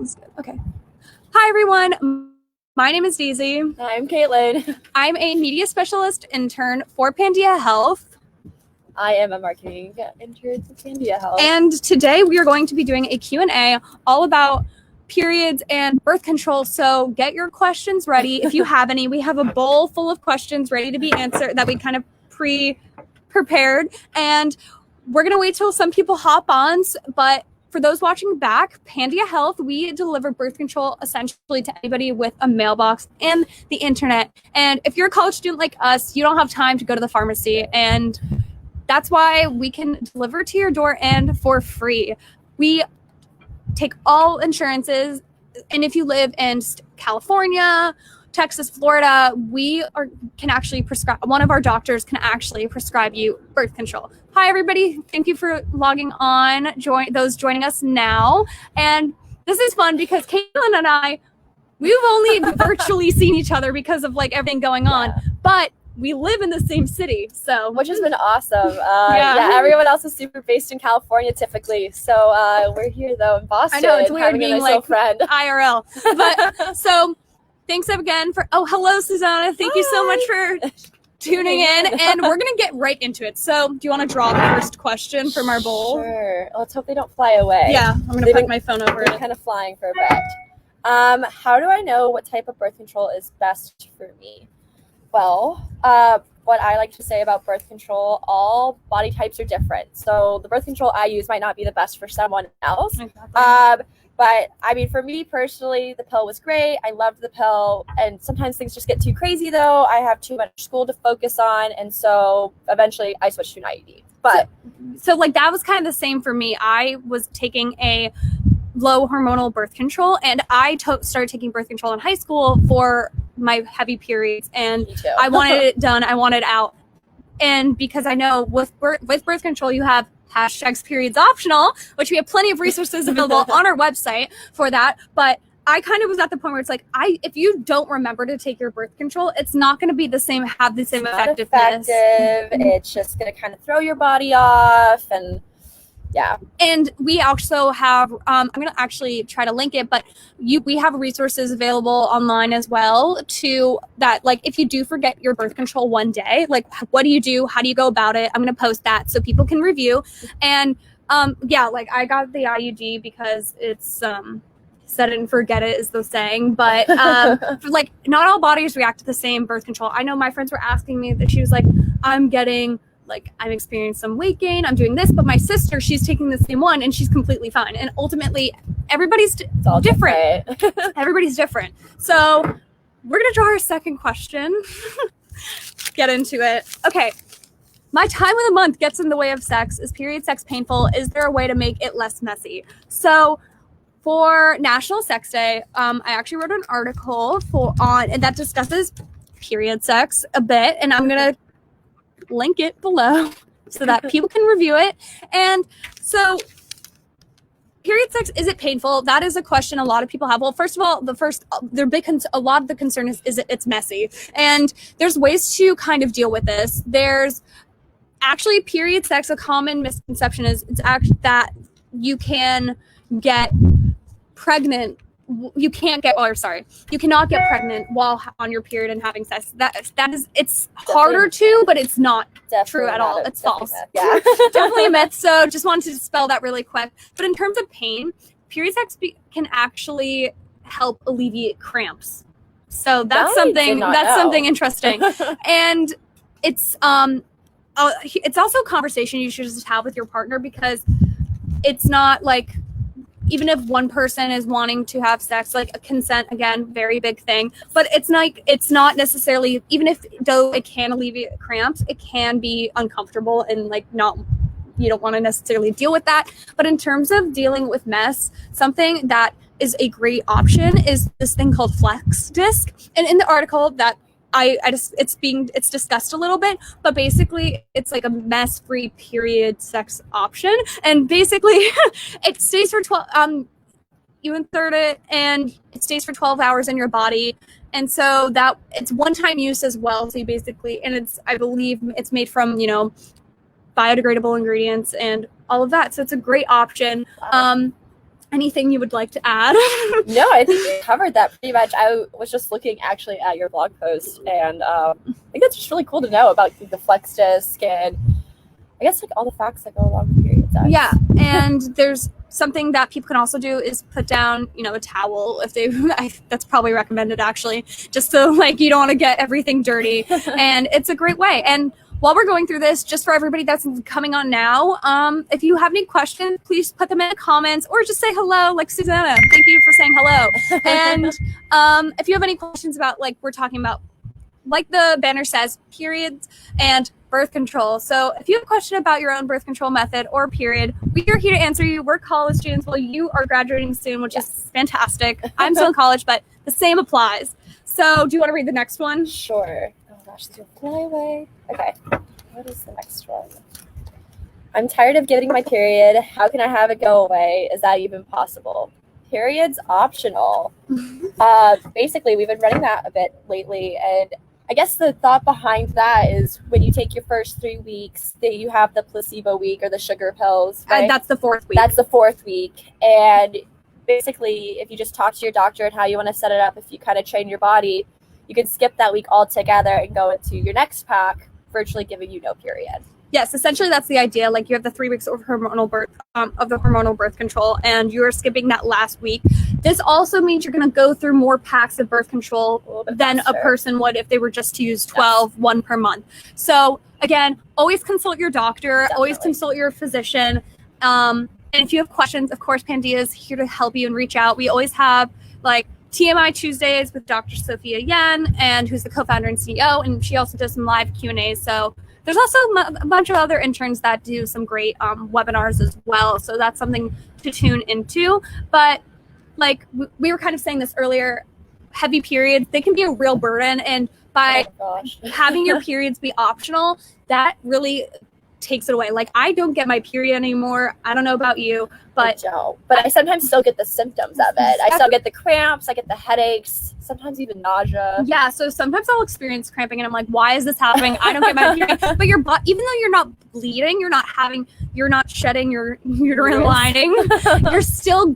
Everything's good. Okay. Hi, everyone. My name is Daisy. I'm Kaitlin. I'm a media specialist intern for Pandia Health. I am a marketing intern for Pandia Health. And today we are going to be doing a Q&A all about periods and birth control. So get your questions ready. If you have any, we have a bowl full of questions ready to be answered that we kind of prepared. And we're going to wait till some people hop on. But for those watching back, Pandia Health, we deliver birth control essentially to anybody with a mailbox and the internet. And if you're a college student like us, you don't have time to go to the pharmacy. And that's why we can deliver to your door and for free. We take all insurances. And if you live in California, Texas, Florida, can actually prescribe, one of our doctors can actually prescribe you birth control. Hi, everybody. Thank you for logging on, those joining us now. And this is fun because Kaitlin and I, we've only virtually seen each other because of like everything going on, but we live in the same city, so which has been awesome. Yeah, everyone else is super based in California typically, so we're here though in Boston. I know it's weird being nice like friend. IRL, but so thanks again for. Oh, hello, Susanna. Thank you so much for tuning in, and we're gonna get right into it. So, do you want to draw the first question from our bowl? Sure. Let's hope they don't fly away. Yeah, I'm gonna put my phone over it. Kind of flying for a bit. How do I know what type of birth control is best for me? Well, what I like to say about birth control, all body types are different. So the birth control I use might not be the best for someone else. Exactly. But I mean, for me personally, the pill was great. I loved the pill. And sometimes things just get too crazy though. I have too much school to focus on. And so eventually I switched to an IUD. But so like that was kind of the same for me. I was taking a low hormonal birth control, and I started taking birth control in high school for my heavy periods, and I wanted it done. I wanted out. And because I know with birth control, you have #periods optional, which we have plenty of resources available on our website for that. But I kind of was at the point where it's like, if you don't remember to take your birth control, it's not going to be the same effectiveness. It's just going to kind of throw your body off. And yeah. And we also have, I'm going to actually try to link it, but we have resources available online as well to that. Like if you do forget your birth control one day, like what do you do? How do you go about it? I'm going to post that so people can review. And yeah, like I got the IUD because it's set it and forget it is the saying, but like not all bodies react to the same birth control. I know my friends were asking me that she was like, I'm experiencing some weight gain, I'm doing this, but my sister, she's taking the same one and she's completely fine. And ultimately everybody's different. Everybody's different. So we're going to draw our second question. Get into it. Okay. My time of the month gets in the way of sex. Is period sex painful? Is there a way to make it less messy? So for National Sex Day, I actually wrote an article that discusses period sex a bit, and I'm going to link it below so that people can review it. And so period sex, is it painful? That is a question a lot of people have. Well, first of all, a lot of the concern is it's messy, and there's ways to kind of deal with this. There's actually period sex. A common misconception is it's actually that you can get pregnant. You cannot get pregnant while on your period and having sex. That is, it's harder to, but it's not true at all. It's false. Yeah. Definitely a myth. So just wanted to dispel that really quick. But in terms of pain, period sex can actually help alleviate cramps. So that's something interesting. And it's also a conversation you should just have with your partner, because it's not like, even if one person is wanting to have sex, like a consent, again, very big thing, but it's not necessarily, even if though it can alleviate cramps, it can be uncomfortable and like you don't want to necessarily deal with that. But in terms of dealing with mess, something that is a great option is this thing called flex disc. And in the article that it's discussed a little bit, but basically it's like a mess-free period sex option. And basically it stays for 12, you insert it and it stays for 12 hours in your body. And so that it's one-time use as well. So you basically, and I believe it's made from, biodegradable ingredients and all of that. So it's a great option. Anything you would like to add? No, I think you covered that pretty much. I was just looking actually at your blog post, and I think it's just really cool to know about the flex disc and I guess like all the facts that go along with period sex. Yeah, and there's something that people can also do is put down, a towel if they. That's probably recommended actually, just so like you don't want to get everything dirty, and it's a great way. And while we're going through this, just for everybody that's coming on now, if you have any questions, please put them in the comments or just say hello, like Susanna. Thank you for saying hello. And if you have any questions about, like we're talking about, like the banner says, periods and birth control. So if you have a question about your own birth control method or period, we are here to answer you. We're college students. Well, you are graduating soon, which is fantastic. I'm still in college, but the same applies. So do you want to read the next one? Sure. Oh gosh, this will fly away. Okay. What is the next one? I'm tired of getting my period. How can I have it go away? Is that even possible? Period's optional. Basically, we've been running that a bit lately, and I guess the thought behind that is when you take your first 3 weeks, that you have the placebo week or the sugar pills. Right? That's the 4th week. That's the 4th week. And basically, if you just talk to your doctor and how you want to set it up, if you kind of train your body, you can skip that week altogether and go into your next pack, virtually giving you no period. Yes, essentially that's the idea. Like you have the 3 weeks of hormonal birth control, and you're skipping that last week. This also means you're going to go through more packs of birth control than a person would if they were just to use 12, one per month. So again, always consult your doctor, always consult your physician. And if you have questions, of course, Pandia is here to help you and reach out. We always have like TMI Tuesdays with Dr. Sophia Yen, and who's the co-founder and CEO, and she also does some live Q&As. So there's also a bunch of other interns that do some great webinars as well. So that's something to tune into. But like we were kind of saying this earlier, heavy periods, they can be a real burden. And by having your periods be optional, that really takes it away. Like I don't get my period anymore. I don't know about you, but I sometimes still get the symptoms of it. I still get the cramps, I get the headaches, sometimes even nausea. Yeah, so sometimes I'll experience cramping and I'm like, why is this happening? I don't get my period. But your body, even though you're not bleeding, you're not shedding your uterine lining, you're still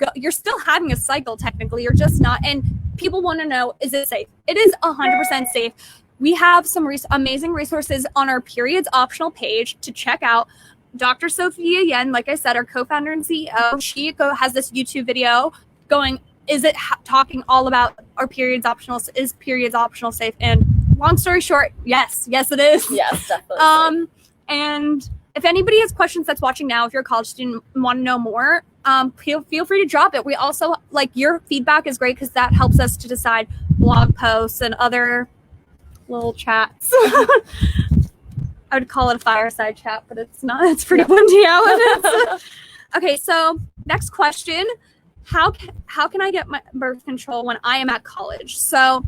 having a cycle technically. You're just not. And people want to know, is it safe? It is 100% safe. We have some amazing resources on our periods optional page to check out. Dr. Sophia Yen, like I said, our co-founder and CEO, she has this YouTube video going, is it talking all about our periods optional? Is periods optional safe? And long story short, yes, it is. Yes, definitely. And if anybody has questions that's watching now, if you're a college student and want to know more, feel free to drop it. We also, like, your feedback is great because that helps us to decide blog posts and other little chats. I would call it a fireside chat, but it's not. It's pretty windy out. Okay, so next question. How can I get my birth control when I am at college? So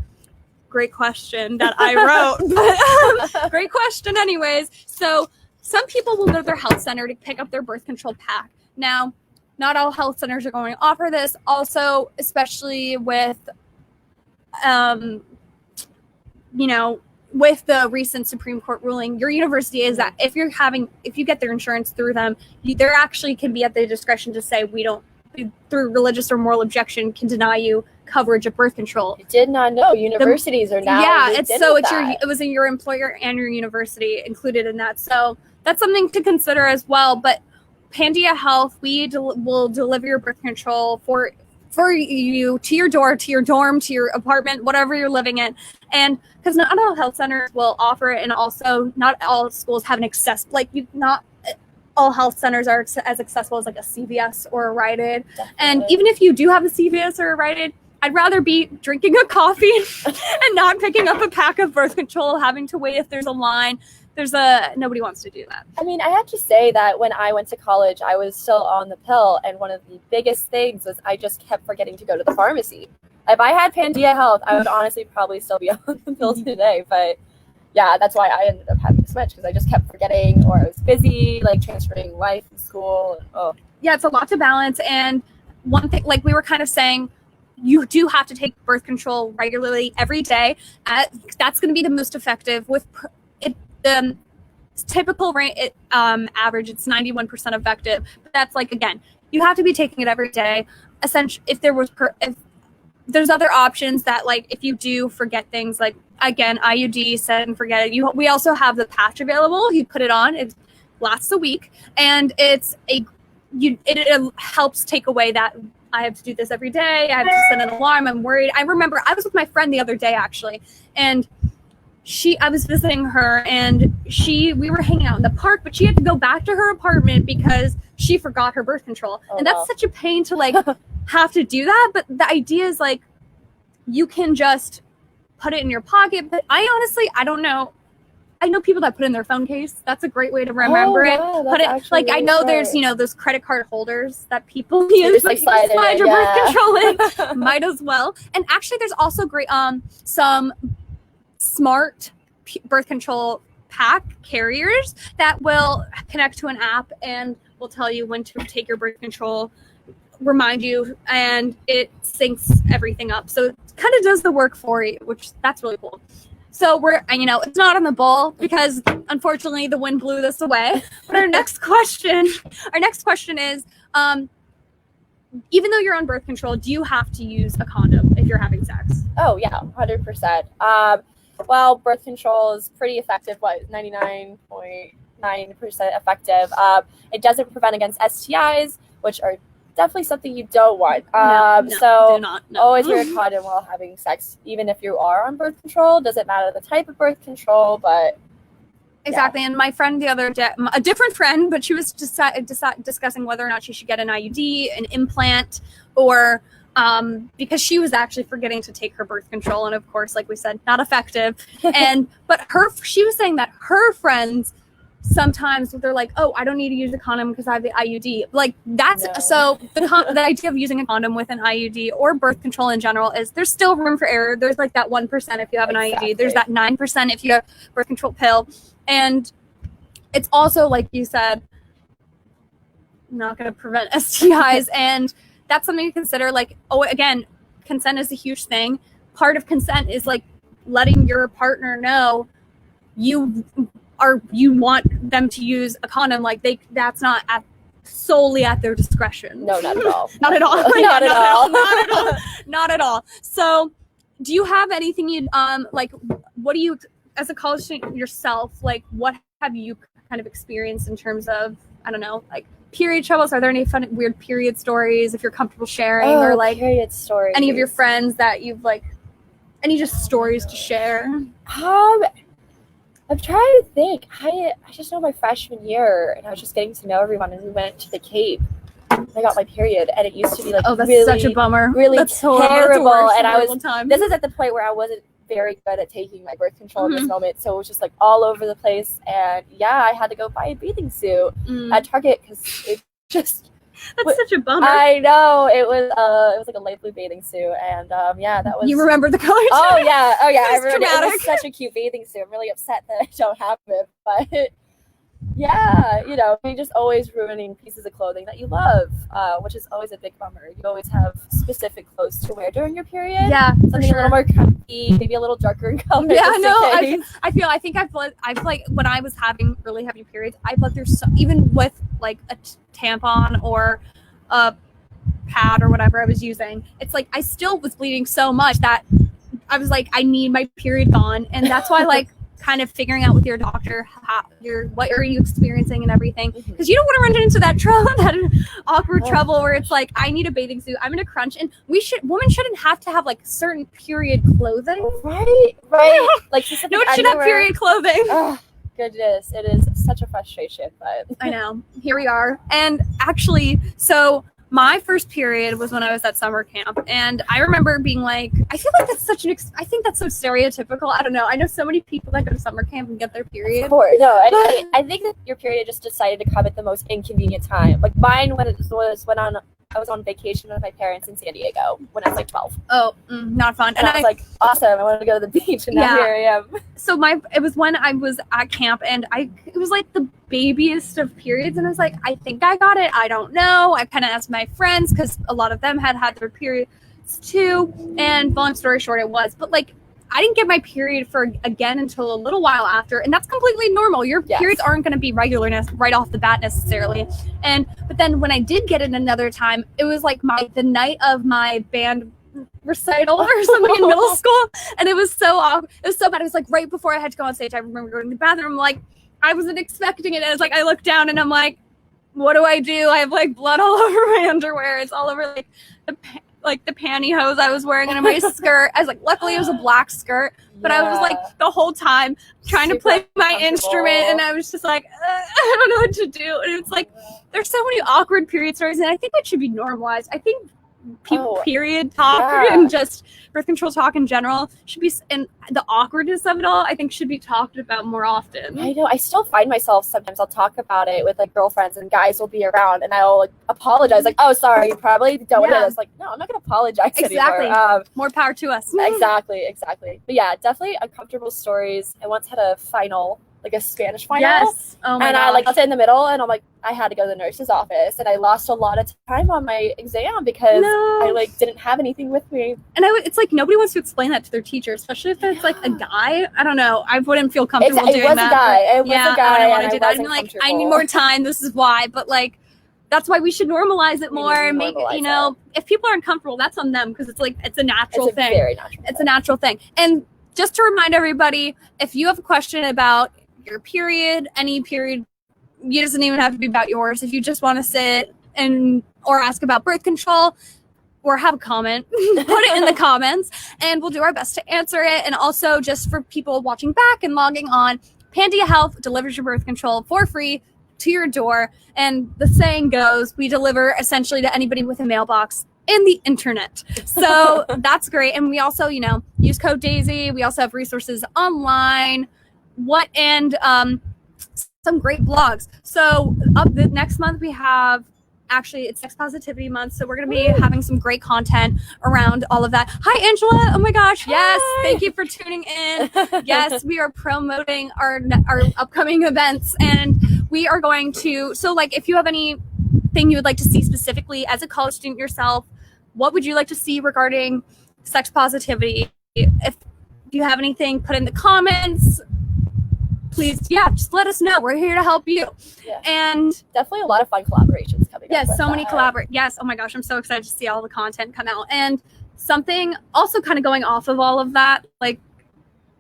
great question that I wrote. But, great question anyways. So some people will go to their health center to pick up their birth control pack. Now, not all health centers are going to offer this. Also, especially with with the recent Supreme Court ruling, your university is that if you get their insurance through them, there actually can be at their discretion to say we don't, through religious or moral objection, can deny you coverage of birth control. I did not know universities are now. Yeah, it was in your employer and your university included in that. So that's something to consider as well. But Pandia Health, we will deliver your birth control for you to your door, to your dorm, to your apartment, whatever you're living in. And because not all health centers will offer it, and also not all schools have not all health centers are as accessible as like a CVS or a Rite Aid. Definitely. And even if you do have a CVS or a Rite Aid, I'd rather be drinking a coffee and not picking up a pack of birth control, having to wait if there's a line. Nobody wants to do that. I mean, I have to say that when I went to college, I was still on the pill. And one of the biggest things was I just kept forgetting to go to the pharmacy. If I had Pandia Health, I would honestly probably still be on the pill today. But yeah, that's why I ended up having to switch, because I just kept forgetting, or I was busy, like transferring life and school. Yeah, it's a lot to balance. And one thing, like we were kind of saying, you do have to take birth control regularly every day. That's going to be the most effective. With the typical rate, average, it's 91% effective. But that's like, again, you have to be taking it every day. essentially, if there's other options that, like, if you do forget things, like, again, IUD, set and forget it. We also have the patch available. You put it on, it lasts a week, and it helps take away that I have to do this every day. I have to set an alarm. I'm worried. I remember I was with my friend the other day, actually, and I was visiting her, and we were hanging out in the park, but she had to go back to her apartment because she forgot her birth control. And that's such a pain to, like, have to do that. But the idea is, like, you can just put it in your pocket. But I don't know. I know people that put it in their phone case. That's a great way to remember it. Put it, like, I know there's, those credit card holders that people use. Just, like, slide your birth control in. Might as well. And actually, there's also great some smart birth control pack carriers that will connect to an app and will tell you when to take your birth control, remind you, and it syncs everything up. So it kind of does the work for you, which that's really cool. So it's not on the bowl because unfortunately the wind blew this away. But our next question is, even though you're on birth control, do you have to use a condom if you're having sex? Oh yeah, 100%. Well, birth control is pretty effective. 99.9% effective. It doesn't prevent against STIs, which are definitely something you don't want. Do not. Always wear a condom while having sex, even if you are on birth control. Doesn't matter the type of birth control, but exactly. And my friend the other day, a different friend, but she was discussing whether or not she should get an IUD, an implant, or because she was actually forgetting to take her birth control, and of course, like we said, not effective. But she was saying that her friends sometimes they're like, oh, I don't need to use a condom because I have the IUD. Like so the idea of using a condom with an IUD or birth control in general is there's still room for error. There's like that 1% if you have an IUD. There's that 9% if you have a birth control pill. And it's also, like you said, not going to prevent STIs. And that's something to consider. Like, again, consent is a huge thing. Part of consent is like letting your partner know you want them to use a condom. Like that's not solely at their discretion. No, not at all. Not at all. Not at all. Not at all. So do you have anything you like, what do you, as a college student yourself, like what have you kind of experienced in terms of, I don't know, like period troubles? Are there any fun weird period stories if you're comfortable sharing, or like period stories, any of your friends that you've like, any just stories to share? I'm trying to think. I just know my freshman year, and I was just getting to know everyone, and we went to the Cape. And I got my period, and it used to be like, that's really, such a bummer. Really that's terrible. That's and this is at the point where I wasn't very good at taking my birth control in this moment, so it was just like all over the place. And yeah, I had to go buy a bathing suit at Target because it just. That's such a bummer. I know. It was like a light blue bathing suit, and that was. You remember the color? Oh yeah. I remember dramatic. it. It was such a cute bathing suit. I'm really upset that I don't have it, but yeah, you're just always ruining pieces of clothing that you love, which is always a big bummer. You always have specific clothes to wear during your period. Yeah, something a little more comfy, maybe a little darker in color. Yeah, no, I think I've like when I was having really heavy periods, I felt there's even with like a tampon or a pad or whatever I was using, it's like I still was bleeding so much that I was like, I need my period gone. And that's why like kind of figuring out with your doctor what are you experiencing and everything, because you don't want to run into that awkward trouble where it's like, I need a bathing suit, I'm in a crunch. And women shouldn't have to have like certain period clothing, right? Like no one should have period clothing. Oh, goodness, it is such a frustration, but I know, here we are. And actually, so my first period was when I was at summer camp, and I remember being like, I feel like that's such I think that's so stereotypical. I don't know. I know so many people that go to summer camp and get their period. Of course. No, I think that your period just decided to come at the most inconvenient time. Like mine I was on vacation with my parents in San Diego when I was like 12. Oh, not fun. And I was like, awesome. I wanted to go to the beach, and now here I am. So it was when I was at camp, and it was like the babiest of periods, and I was like, I think I got it. I don't know. I kind of asked my friends because a lot of them had their periods too. And long story short, it was. But like, I didn't get my period again until a little while after, and that's completely normal. Your periods aren't going to be regular right off the bat necessarily. But then when I did get it another time, it was like the night of my band recital or something in middle school, and it was so awkward. It was so bad. It was like right before I had to go on stage. I remember going to the bathroom, like I wasn't expecting it. And it's like I looked down and I'm like, what do? I have like blood all over my underwear. It's all over like the pantyhose I was wearing under my skirt. I was like, luckily it was a black skirt, but I was like the whole time trying to play my instrument, and I was just like, I don't know what to do. And it's like, there's so many awkward period stories, and I think it should be normalized. I think period talk and just birth control talk in general should be, and the awkwardness of it all, I think should be talked about more often. I know. I still find myself sometimes I'll talk about it with like girlfriends, and guys will be around, and I'll like apologize, like, oh, sorry, you probably don't want to. It's like, no, I'm not gonna apologize anymore. More power to us. Exactly. But yeah, definitely uncomfortable stories. I once had a final, like a Spanish final. Yes. Oh my gosh. I like left it in the middle, and I'm like, I had to go to the nurse's office, and I lost a lot of time on my exam because I like didn't have anything with me. And it's like nobody wants to explain that to their teacher, especially if it's like a guy. I don't know. I wouldn't feel comfortable doing that. It was a guy. I want to do that. I'm like, I need more time. This is why. But like, that's why we should normalize it more. Make it, if people aren't comfortable, that's on them, because it's like it's a natural thing. Very natural. It's a natural thing. And just to remind everybody, if you have a question about your period, any period, it doesn't even have to be about yours. If you just want to sit or ask about birth control or have a comment, put it in the comments and we'll do our best to answer it. And also, just for people watching back and logging on, Pandia Health delivers your birth control for free to your door. And the saying goes, we deliver essentially to anybody with a mailbox and the internet. So that's great. And we also, use code DAISY. We also have resources online, some great blogs. So up the next month we have, actually it's Sex Positivity Month, so we're going to be having some great content around all of that. Hi Angela. Oh my gosh. Hi. Yes, thank you for tuning in. Yes, we are promoting our upcoming events, and we are going to, so like if you have anything you would like to see specifically as a college student yourself, what would you like to see regarding sex positivity? If you have anything, put in the comments. Please, just let us know. We're here to help you. Yeah. And definitely a lot of fun collaborations coming up. Yes, so many collaborate. Yes, oh my gosh, I'm so excited to see all the content come out. And something also kind of going off of all of that, like,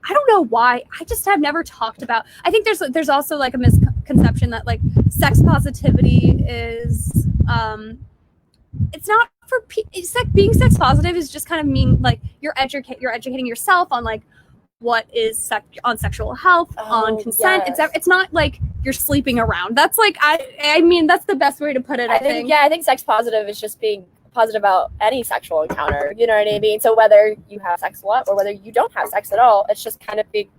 I don't know why, I just have never talked about, I think there's also like a misconception that like sex positivity is, it's not for it's like being sex positive is just kind of mean like you're educating yourself on like what is on sexual health, on consent. Yes. It's not like you're sleeping around. That's like, I mean, that's the best way to put it. I think. Yeah, I think sex positive is just being positive about any sexual encounter. You know what I mean? So whether you have sex a lot or whether you don't have sex at all, it's just kind of being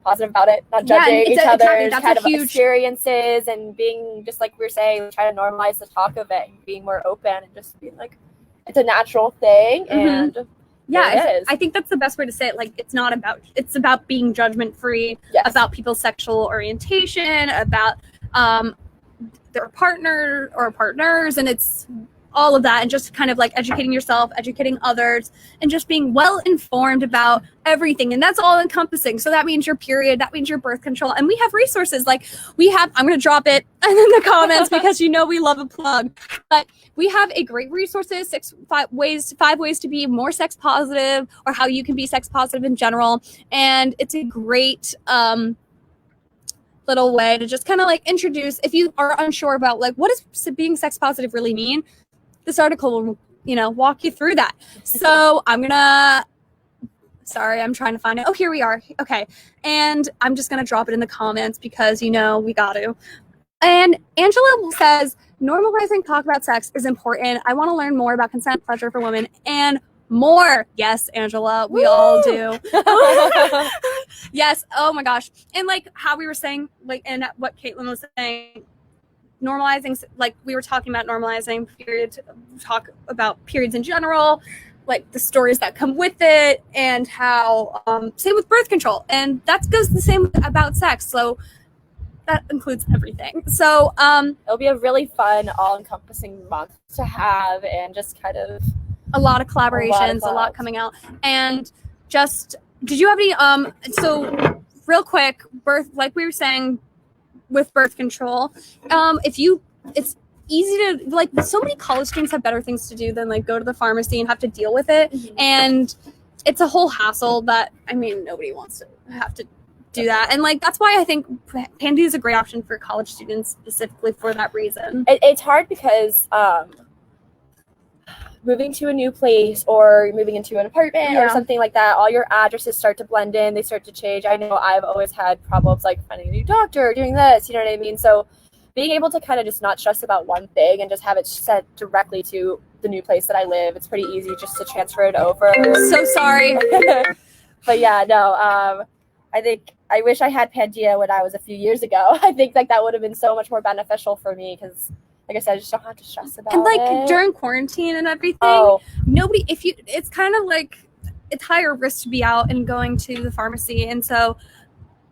positive about it, not judging each other's kind of experiences, and being just like we were saying, try to normalize the talk of it and being more open and just being like, it's a natural thing. And I think that's the best way to say it. Like, it's about being judgment free, about people's sexual orientation, about their partner or partners, and it's all of that, and just kind of like educating yourself, educating others, and just being well informed about everything. And that's all encompassing. So that means your period, that means your birth control. And we have resources like I'm going to drop it in the comments because we love a plug. But we have a great resources, 5 ways to be more sex positive, or how you can be sex positive in general. And it's a great little way to just kind of like introduce, if you are unsure about like what does being sex positive really mean, this article will, walk you through that. So I'm trying to find it. Oh, here we are. Okay. And I'm just going to drop it in the comments because, we got to. And Angela says, normalizing talk about sex is important. I want to learn more about consent, pleasure for women, and more. Yes, Angela, we all do. Yes. Oh my gosh. And like how we were saying, like, and what Kaitlin was saying, normalizing, like we were talking about normalizing periods, talk about periods in general, like the stories that come with it, and how same with birth control, and that goes the same about sex. So that includes everything. So it'll be a really fun, all-encompassing month to have, and just kind of a lot of collaborations, a lot coming out, and just did you have any so real quick, like we were saying with birth control, it's easy to, like, so many college students have better things to do than like go to the pharmacy and have to deal with it. And it's a whole hassle that, I mean, nobody wants to have to do that. And like, that's why I think Pandia is a great option for college students specifically for that reason. It's hard because moving to a new place or moving into an apartment or something like that, all your addresses start to blend in, they start to change. I know I've always had problems like finding a new doctor, doing this, you know what I mean? So being able to kind of just not stress about one thing and just have it sent directly to the new place that I live, it's pretty easy just to transfer it over. So sorry. But yeah, no, I think I wish I had Pandia when I was a few years ago. I think like that would have been so much more beneficial for me because, like I said, I just don't have to stress about it. And like during quarantine and everything, it's kind of like it's higher risk to be out and going to the pharmacy, and so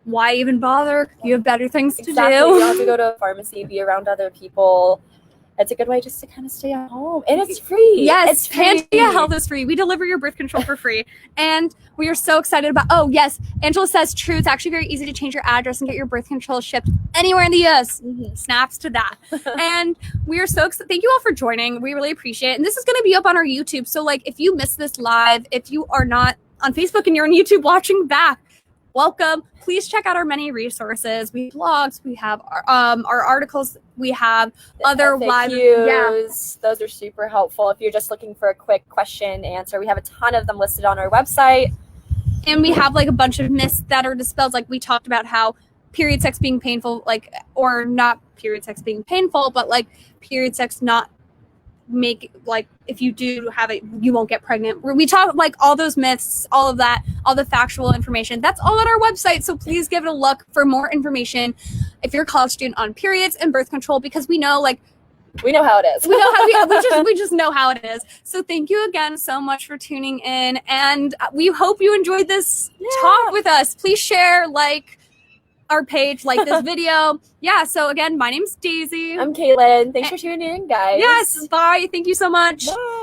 why even bother? You have better things to do. You don't have to go to a pharmacy, be around other people. It's a good way just to kind of stay at home. And it's free. Yes, it's free. Pandia Health is free. We deliver your birth control for free. And we are so excited about, oh yes, Angela says true. It's actually very easy to change your address and get your birth control shipped anywhere in the US. Snaps to that. And we are so excited. Thank you all for joining. We really appreciate it. And this is going to be up on our YouTube. So like if you missed this live, if you are not on Facebook and you're on YouTube watching back, welcome. Please check out our many resources. We have blogs, we have our articles, we have the other FAQs. Those are super helpful if you're just looking for a quick question answer. We have a ton of them listed on our website. And we have like a bunch of myths that are dispelled. Like we talked about how period sex being painful, like, or not period sex being painful, but like period sex not make, like, if you do have it, you won't get pregnant. We talk like all those myths, all of that, all the factual information. That's all on our website. So please give it a look for more information if you're a college student on periods and birth control, because we know, like, we know how it is. We know how we just know how it is. So thank you again so much for tuning in, and we hope you enjoyed this talk with us. Please share, like our page, like this video. Yeah, so again, my name's Daisy. I'm Kaitlin. Thanks for tuning in, guys. Yes, bye. Thank you so much. Bye.